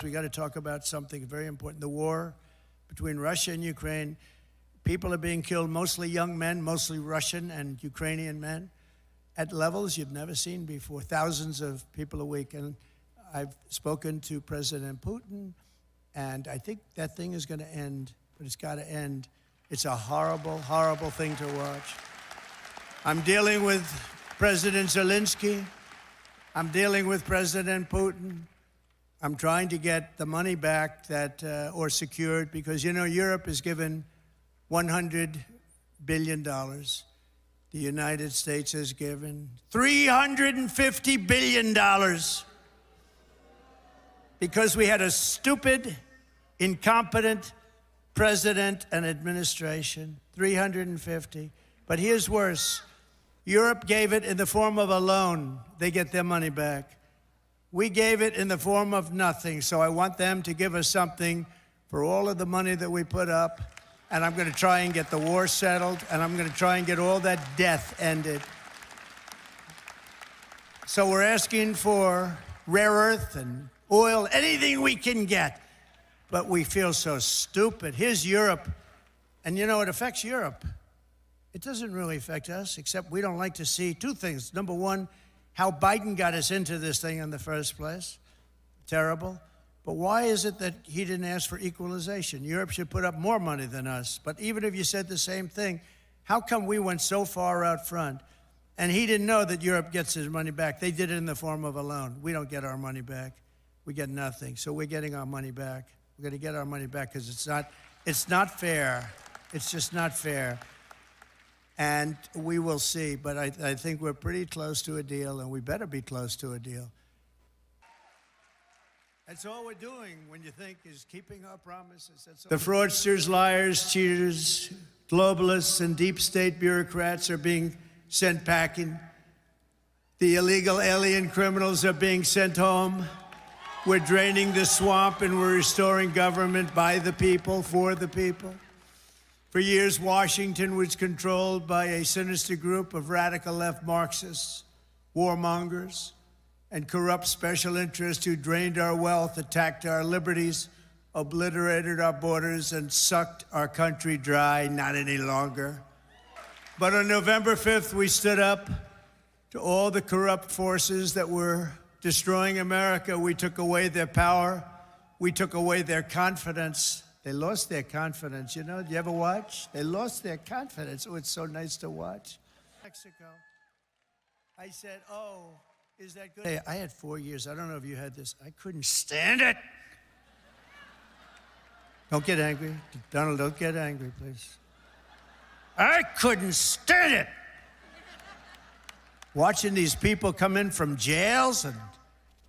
We got to talk about something very important. The war between Russia and Ukraine. People are being killed, mostly young men, mostly Russian and Ukrainian men, at levels you've never seen before. Thousands of people a week. And I've spoken to President Putin, and I think that thing is going to end, but it's got to end. It's a horrible, horrible thing to watch. I'm dealing with President Zelensky. I'm dealing with President Putin. I'm trying to get the money back that, or secured, because, you know, Europe has given $100 billion. The United States has given $350 billion because we had a stupid, incompetent president and administration. 350. But here's worse. Europe gave it in the form of a loan. They get their money back. We gave it in the form of nothing. So I want them to give us something for all of the money that we put up. And I'm going to try and get the war settled, and I'm going to try and get all that death ended. So we're asking for rare earth and oil, anything we can get. But we feel so stupid. Here's Europe. And you know, it affects Europe. It doesn't really affect us, except we don't like to see two things. Number one, how Biden got us into this thing in the first place. Terrible. But why is it that he didn't ask for equalization? Europe should put up more money than us. But even if you said the same thing, how come we went so far out front? And he didn't know that Europe gets his money back. They did it in the form of a loan. We don't get our money back. We get nothing. So we're getting our money back. We're going to get our money back because it's not fair. It's just not fair. And we will see. But I think we're pretty close to a deal, and we better be close to a deal. That's all we're doing when you think is keeping our promises. The fraudsters, liars, cheaters, globalists, and deep state bureaucrats are being sent packing. The illegal alien criminals are being sent home. We're draining the swamp, and we're restoring government by the people, for the people. For years, Washington was controlled by a sinister group of radical left Marxists, warmongers, and corrupt special interests who drained our wealth, attacked our liberties, obliterated our borders, and sucked our country dry. Not any longer. But on November 5th, we stood up to all the corrupt forces that were destroying America. We took away their power. We took away their confidence. They lost their confidence. You know, do you ever watch? They lost their confidence. Oh, it's so nice to watch. Mexico. I said, oh, is that good? Hey, I had 4 years. I don't know if you had this. I couldn't stand it. Don't get angry. Donald, don't get angry, please. I couldn't stand it. Watching these people come in from jails and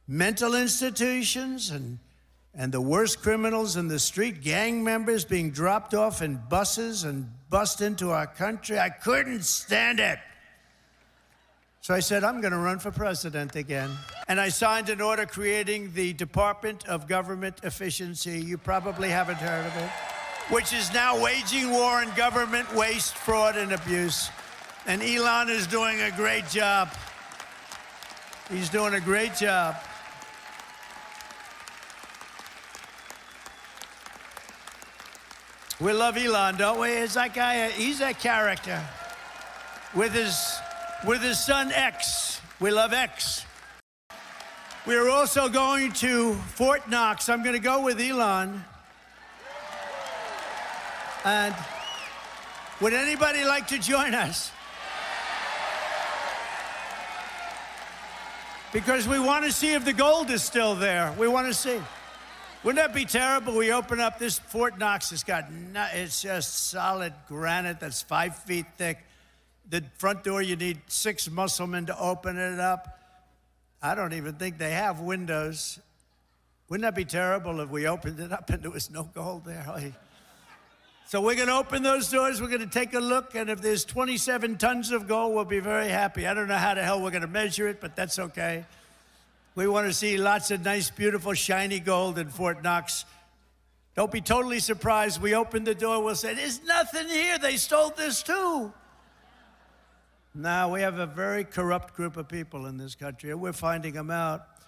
mental institutions and the worst criminals in the street, gang members being dropped off in buses and bussed into our country. I couldn't stand it. So I said, I'm going to run for president again. And I signed an order creating the Department of Government Efficiency. You probably haven't heard of it, which is now waging war on government waste, fraud, and abuse. And Elon is doing a great job. He's doing a great job. We love Elon, don't we? It's that guy, he's a character. With his son, X. We love X. We are also going to Fort Knox. I'm going to go with Elon. And would anybody like to join us? Because we want to see if the gold is still there. We want to see. Wouldn't that be terrible? We open up this Fort Knox. It's just solid granite that's 5 feet thick. The front door, you need 6 musclemen to open it up. I don't even think they have windows. Wouldn't that be terrible if we opened it up and there was no gold there? So we're going to open those doors. We're going to take a look. And if there's 27 tons of gold, we'll be very happy. I don't know how the hell we're going to measure it, but that's okay. We want to see lots of nice, beautiful, shiny gold in Fort Knox. Don't be totally surprised. We open the door, we'll say, there's nothing here. They stole this too. No, we have a very corrupt group of people in this country, and we're finding them out.